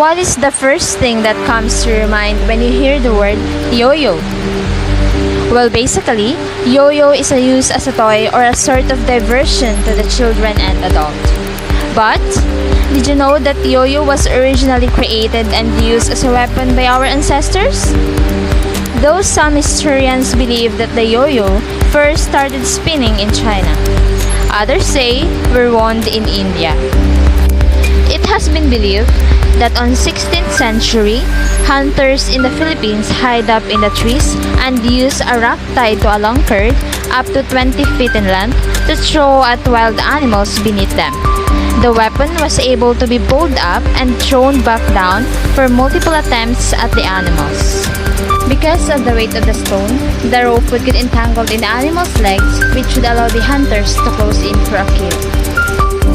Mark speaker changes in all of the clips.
Speaker 1: What is the first thing that comes to your mind when you hear the word yo-yo? Well, basically, yo-yo is used as a toy or a sort of diversion to the children and adult. But, did you know that yo-yo was originally created and used as a weapon by our ancestors? Though some historians believe that the yo-yo first started spinning in China, others say were wound in India. It has been believed that on 16th century, hunters in the Philippines hide up in the trees and use a rock tied to a long cord up to 20 feet in length to throw at wild animals beneath them. The weapon was able to be pulled up and thrown back down for multiple attempts at the animals. Because of the weight of the stone, the rope would get entangled in the animal's legs, which would allow the hunters to close in for a kill.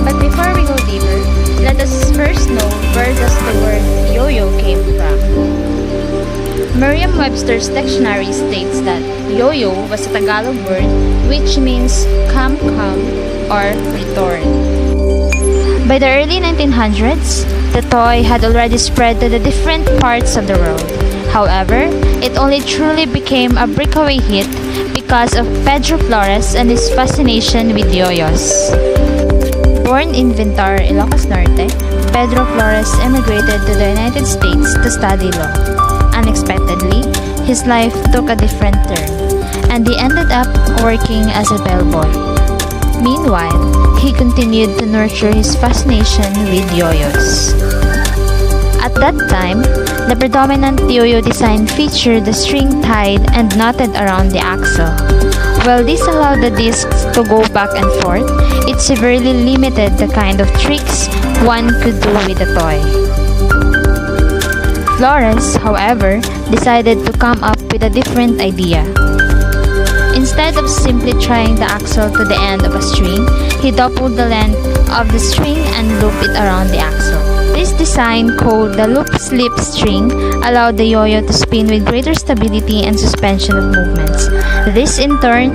Speaker 1: But before we go deeper, let us first know where does the word yo-yo came from. Merriam-Webster's dictionary states that yo-yo was a Tagalog word which means come or return. By the early 1900s, the toy had already spread to the different parts of the world. However, it only truly became a breakaway hit because of Pedro Flores and his fascination with yo-yos. Born in Vintar, Ilocos Norte, Pedro Flores emigrated to the United States to study law. Unexpectedly, his life took a different turn, and he ended up working as a bellboy. Meanwhile, he continued to nurture his fascination with yo-yos. At that time, the predominant yo-yo design featured the string tied and knotted around the axle. While this allowed the discs to go back and forth, it severely limited the kind of tricks one could do with the toy. Flores, however, decided to come up with a different idea. Instead of simply tying the axle to the end of a string, he doubled the length of the string and looped it around the axle. This design, called the loop-slip string, allowed the yo-yo to spin with greater stability and suspension of movements. This, in turn,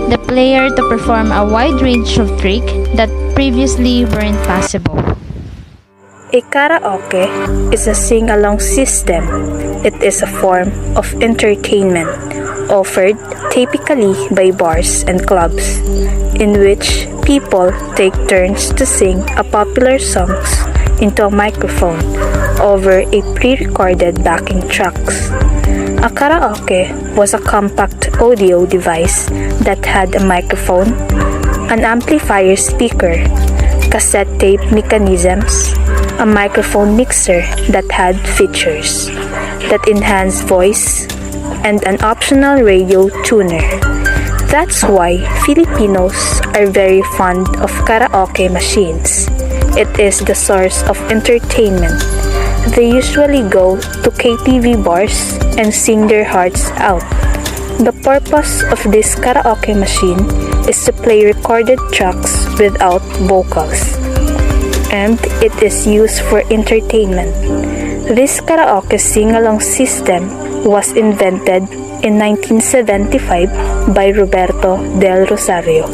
Speaker 1: the player to perform a wide range of tricks that previously weren't possible.
Speaker 2: A karaoke is a sing-along system. It is a form of entertainment offered typically by bars and clubs, in which people take turns to sing a popular songs into a microphone over a pre-recorded backing tracks. A karaoke was a compact audio device that had a microphone, an amplifier speaker, cassette tape mechanisms, a microphone mixer that had features that enhanced voice, and an optional radio tuner. That's why Filipinos are very fond of karaoke machines. It is the source of entertainment. They usually go to KTV bars and sing their hearts out. The purpose of this karaoke machine is to play recorded tracks without vocals, and it is used for entertainment. This karaoke sing-along system was invented in 1975 by Roberto del Rosario.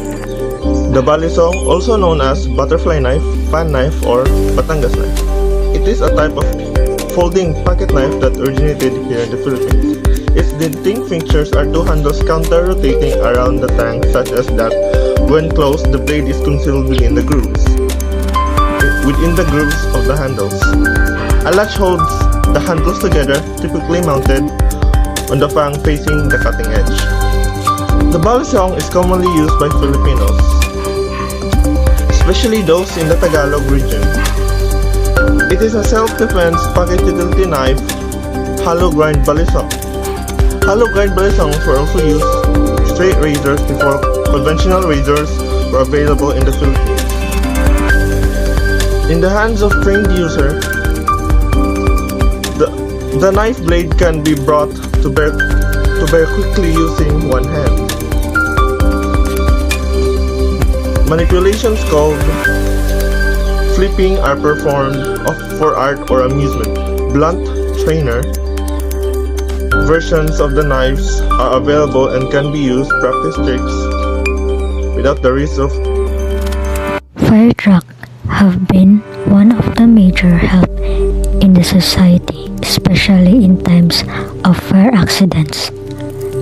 Speaker 3: The Balisong, also known as butterfly knife, fan knife, or Batangas knife. It is a type of folding pocket knife that originated here in the Philippines. Its distinct features are two handles counter-rotating around the tang, such as that when closed, the blade is concealed within the grooves. within the grooves of the handles. A latch holds the handles together, typically mounted on the fang facing the cutting edge. The balisong is commonly used by Filipinos, especially those in the Tagalog region. It is a self-defense pocket utility knife, hollow grind balisong. Hollow grind balisongs were also used straight razors before conventional razors were available in the Philippines. In the hands of trained user, the knife blade can be brought to bear quickly using one hand. Manipulations called flipping are performed for art or amusement. Blunt trainer versions of the knives are available and can be used practice tricks without the risk of
Speaker 4: fire truck have been one of the major help in the society, especially in times of fire accidents.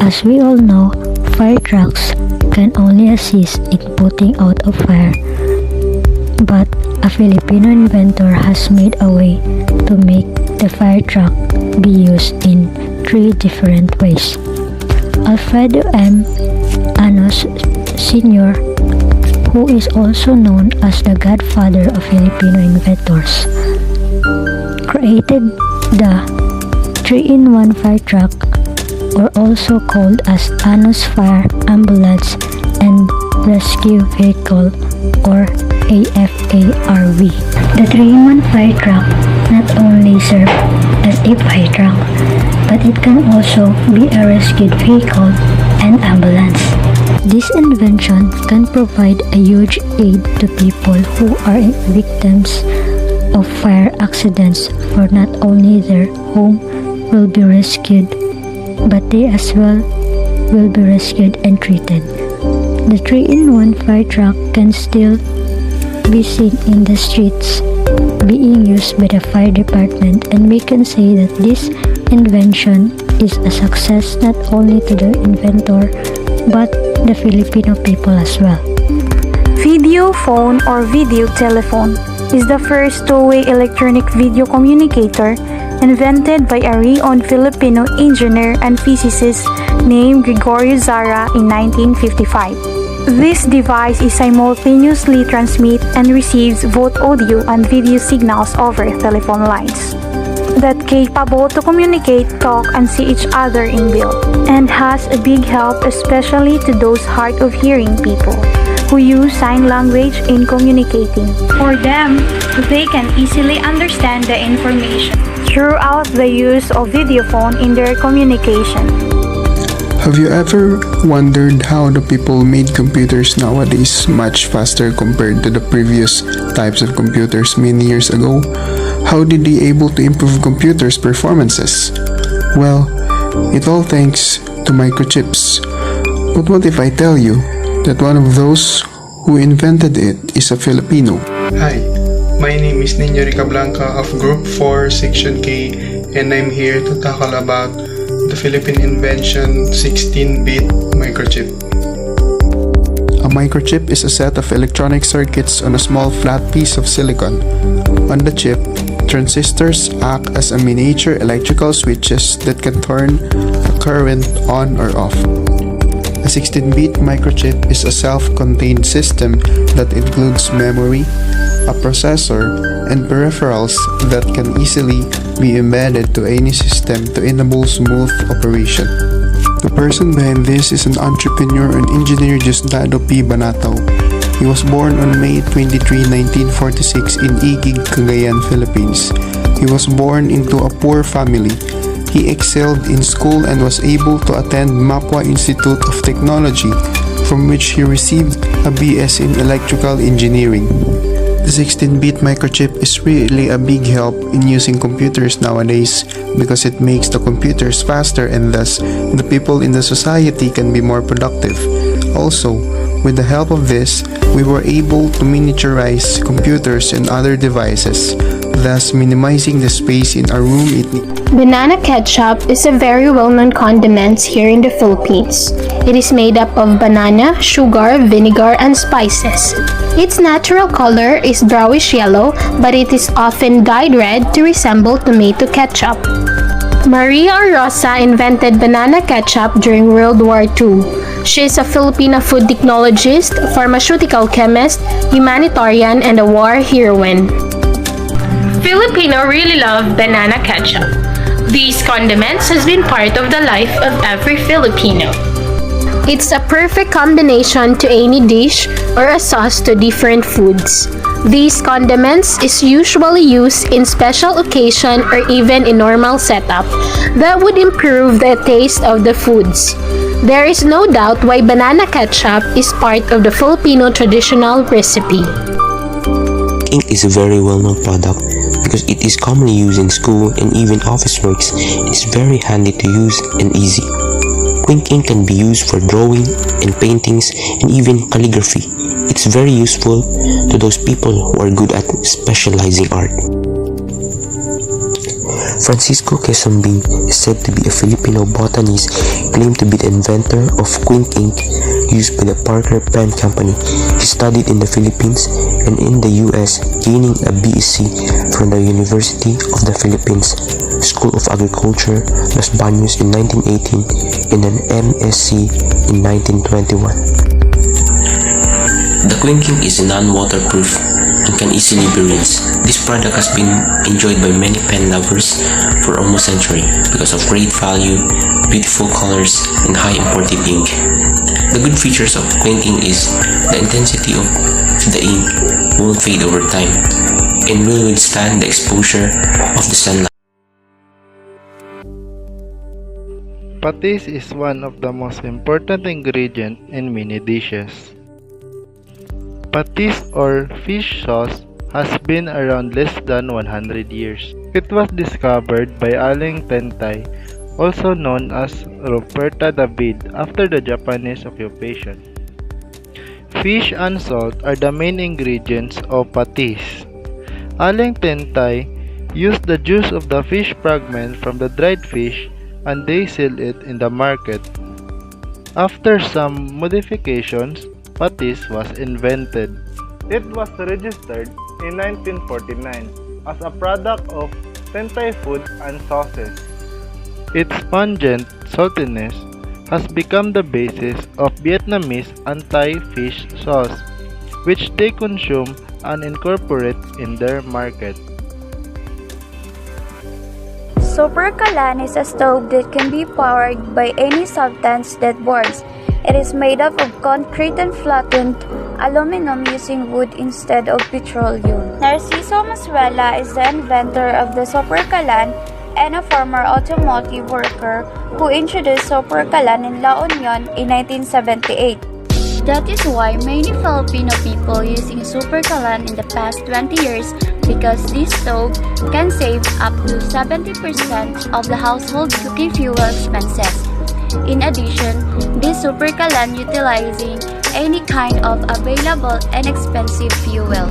Speaker 4: As we all know, fire trucks can only assist in putting out a fire, but a Filipino inventor has made a way to make the fire truck be used in 3 different ways. Alfredo M. Anos Sr., who is also known as the godfather of Filipino inventors, created the 3-in-1 fire truck, or also called as Anos Fire Ambulance and Rescue Vehicle, or AFARV. The 3-in-1 fire truck not only serves as a fire truck, but it can also be a rescued vehicle and ambulance. This invention can provide a huge aid to people who are victims of fire accidents, for not only their home will be rescued, but they as well will be rescued and treated. The 3-in-1 fire truck can still be seen in the streets being used by the fire department, and we can say that this invention is a success not only to the inventor but the Filipino people as well.
Speaker 2: Videophone or video telephone is the first two-way electronic video communicator invented by a renowned Filipino engineer and physicist named Gregorio Zara in 1955. This device is simultaneously transmits and receives both audio and video signals over telephone lines that capable to communicate, talk, and see each other in build, and has a big help especially to those hard of hearing people who use sign language in communicating. For them, they can easily understand the information throughout the use of videophone in their communication.
Speaker 5: Have you ever wondered how the people made computers nowadays much faster compared to the previous types of computers many years ago? How did they able to improve computers' performances? Well, it all thanks to microchips. But what if I tell you that one of those who invented it is a Filipino?
Speaker 6: Hi, my name is Angelika of Group 4, Section K, and I'm here to tackle about the Philippine Invention 16-bit microchip.
Speaker 5: A microchip is a set of electronic circuits on a small flat piece of silicon. On the chip, transistors act as a miniature electrical switches that can turn a current on or off. A 16-bit microchip is a self-contained system that includes memory, a processor, and peripherals that can easily be embedded to any system to enable smooth operation. The person behind this is an entrepreneur and engineer Diosdado P. Banatao. He was born on May 23, 1946 in Iquig, Cagayan, Philippines. He was born into a poor family. He excelled in school and was able to attend Mapua Institute of Technology, from which he received a BS in Electrical Engineering. The 16-bit microchip is really a big help in using computers nowadays because it makes the computers faster, and thus the people in the society can be more productive. Also, with the help of this, we were able to miniaturize computers and other devices, thus minimizing the space in our room it needs.
Speaker 7: Banana ketchup is a very well-known condiment here in the Philippines. It is made up of banana, sugar, vinegar, and spices. Its natural color is brownish yellow, but it is often dyed red to resemble tomato ketchup. Maria Rosa invented banana ketchup during World War II. She is a Filipino food technologist, pharmaceutical chemist, humanitarian, and a war heroine. Filipino really love banana ketchup. These condiments has been part of the life of every Filipino. It's a perfect combination to any dish or a sauce to different foods. These condiments is usually used in special occasion or even in normal setup that would improve the taste of the foods. There is no doubt why banana ketchup is part of the Filipino traditional recipe.
Speaker 8: Ink is a very well-known product because it is commonly used in school and even office works. It's very handy to use and easy. Quick ink can be used for drawing and paintings and even calligraphy. It's very useful to those people who are good at specializing art. Francisco Quezombing is said to be a Filipino botanist claimed to be the inventor of quick ink used by the Parker Pen Company. He studied in the Philippines and in the US, gaining a BSc from the University of the Philippines School of Agriculture, Los Baños in 1918 and an MSc in 1921. The quick ink is non-waterproof and can easily be rinsed. This product has been enjoyed by many pen lovers for almost a century because of great value, beautiful colors, and high imported ink. The good features of quick ink is the intensity of the ink won't fade over time and will withstand the exposure of the sunlight.
Speaker 9: Patis is one of the most important ingredients in many dishes. Patis or fish sauce has been around less than 100 years. It was discovered by Aling Tentay, also known as Ruperta David, after the Japanese occupation. Fish and salt are the main ingredients of patis. Aling Tentay used the juice of the fish fragment from the dried fish and they sell it in the market. After some modifications, patis was invented. It was registered in 1949 as a product of Tentay Food and Sauces. Its pungent saltiness has become the basis of Vietnamese anti-fish sauce, which they consume and incorporate in their market.
Speaker 10: Super Kalan is a stove that can be powered by any substance that burns. It is made up of concrete and flattened aluminum using wood instead of petroleum. Narciso Masuela is the inventor of the Super Kalan and a former automotive worker who introduced Super Kalan in La Union in 1978. That is why many Filipino people using Super Kalan in the past 20 years because this stove can save up to 70% of the household cooking fuel expenses. In addition, this Super Kalan utilizing any kind of available and expensive fuel.